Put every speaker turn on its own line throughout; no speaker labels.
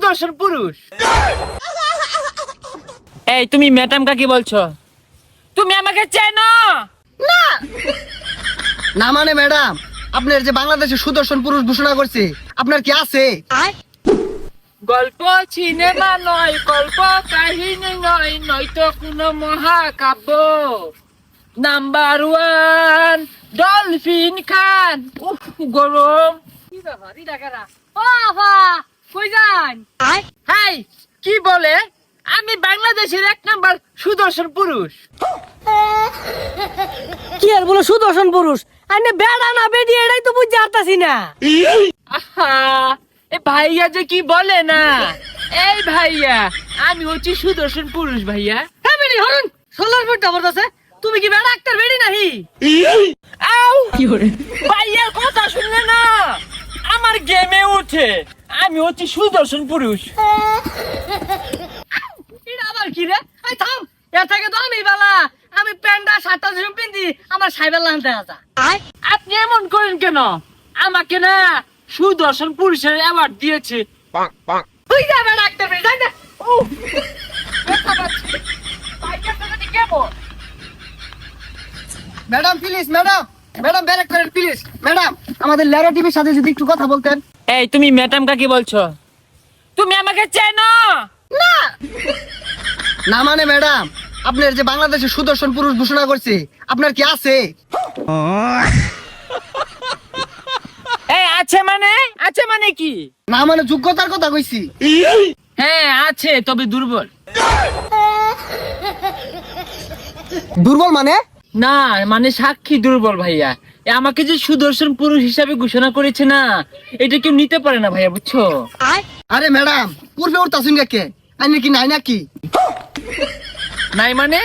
সুদর্শন পুরুষ। এই তুমি ম্যাডাম কাকে বলছো? তুমি আমাকে চেনো না?
না মানে ম্যাডাম, আপনার যে বাংলাদেশে সুদর্শন পুরুষ ঘোষণা করছে, আপনার কি আছে?
গল্প সিনেমা নয়, গল্প কাহিনী নয়, নয়তো কোনো মহাকাব্য। নাম্বার ওয়ান ডলফিন খান। উফ গরম। কি ব্যাপার এটা কারা? ও বাবা কই যান? হাই কি বলে? আমি বাংলাদেশের 1 নাম্বার সুদর্শন পুরুষ।
কি আর বলো সুদর্শন পুরুষ? আইনে বেড়া না বেডি এটাই তো বুঝতে পারতাছি না।
আহা এ ভাইয়া যে কি বলে না। এই ভাইয়া আমি হচ্ছি সুদর্শন পুরুষ ভাইয়া।
হ্যাঁ বেডি হরুন সোলার ফুট ডাবর আছে। তুমি কি বেড়া ডাক্তার বেডি নাহি?
আউ কি করে ভাইয়ার কথা শুনলে না আমার গেমে উঠে। আমি হচ্ছি সুদর্শন পুরুষ।
এটা আবার কি রে? এই থাম, এর থেকে তো আমি বালা। আমি প্যান্ডা শার্টটা যেরকম পিন্দি আমার সাইবেল লানতে আসা।
আপনি এমন করেন কেন? আমাকে না সুদর্শন পুরুষের অ্যাওয়ার্ড দিয়েছে।
তুই যাবে ডাক্তার বেডি যাই না।
ও ব্যথা পাচ্ছি। ভাইয়ার সাথে কেমন?
ম্যাডাম প্লিজ, ম্যাডাম ম্যাডাম ব্যারেক করেন প্লিজ। ম্যাডাম আমাদের লেরা টিভির সাথে যদি একটু কথা বলতেন।
এই তুমি ম্যাডাম কাকে বলছো? তুমি আমাকে চেনো
না না মানে ম্যাডাম, আপনার যে বাংলাদেশে সুদর্শন পুরুষ ঘোষণা করছে, আপনার কি আছে?
এই আছে মানে কি?
না মানে যোগ্যতার কথা কইছি।
হ্যাঁ আছে, তবে দুর্বল।
দুর্বল মানে?
না মানে সাক্ষী দুর্বল ভাইয়া। আমাকে যে সুদর্শন পুরুষ হিসাবে ঘোষণা করেছে না, এটা কেউ নিতে পারে না ভাইয়া, বুঝছো?
আরে ম্যাডাম পূর্বে উঠতাছুন কে? আইনে কি নাই নাকি?
নাই মানে?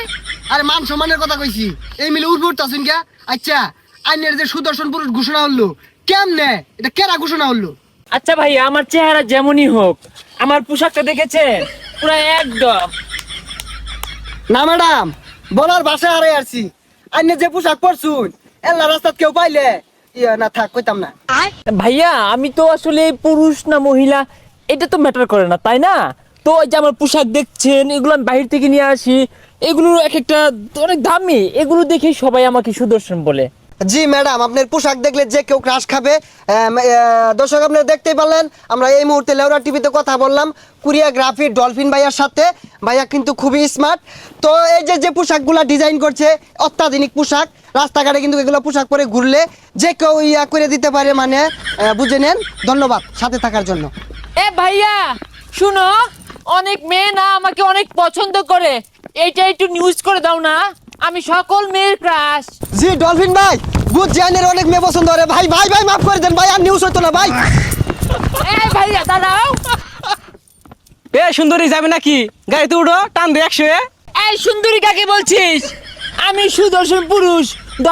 আরে মান সম্মানের কথা কইছি। এই মিলে উঠবে উঠতাছুন কে? আচ্ছা আইনের যে সুদর্শন পুরুষ ঘোষণা হলো কেমনে? এটা কেরা ঘোষণা হলো?
আচ্ছা ভাইয়া, আমার চেহারা যেমনই হোক, আমার পোশাকটা দেখেছে পুরো একদম।
না ম্যাডাম, বলার ভাষায় হারাই আসছি। আইনে যে পোশাক পরছুন, এল্লা রাস্তাত কেউ পাইলে ইয়া না থাক কইতাম না।
ভাইয়া আমি তো আসলে পুরুষ না মহিলা এটা তো ম্যাটার করে না, তাই না? তো এই যে আমার পোশাক দেখছেন, এগুলো আমি বাইরে থেকে নিয়ে আসি, এগুলো এক একটা অনেক দামি, এগুলো দেখে সবাই আমাকে সুদর্শন বলে।
জি ম্যাডাম, আপনার পোশাক দেখলে যে কেউ ক্রাশ খাবে। দর্শক আপনারা দেখতেই পারলেন, আমরা এই মুহূর্তে লেওরা টিভিতে কথা বললাম কোরিওগ্রাফি ডলফিন ভাইয়ার সাথে। ভাইয়া কিন্তু খুবই স্মার্ট। তো এই যে পোশাকগুলো ডিজাইন করছে, অত্যাধুনিক পোশাক। রাস্তাঘাটে কিন্তু এগুলো পোশাক পরে ঘুরলে যে কেউ ইয়া করে দিতে পারে, মানে বুঝে নেন। ধন্যবাদ সাথে থাকার জন্য।
এ ভাইয়া শুনো, অনেক মেয়ে না আমাকে অনেক পছন্দ করে, এইটা একটু নিউজ করে দাও না, আমি সকল মেয়ের ক্রাশ।
জি ডলফিন ভাই, বুঝ জানের অনেক মেয়ে পছন্দ করে। ভাই ভাই ভাই মাফ করে দেন ভাই, আর নিউজ হতো না ভাই।
এই ভাইয়া দাঁড়াও।
এ সুন্দরী যাবে নাকি? গাড়িতে উঠো, টান দে 100।
এই সুন্দরী কাকে বলছিস? আমি সুদর্শন পুরুষ,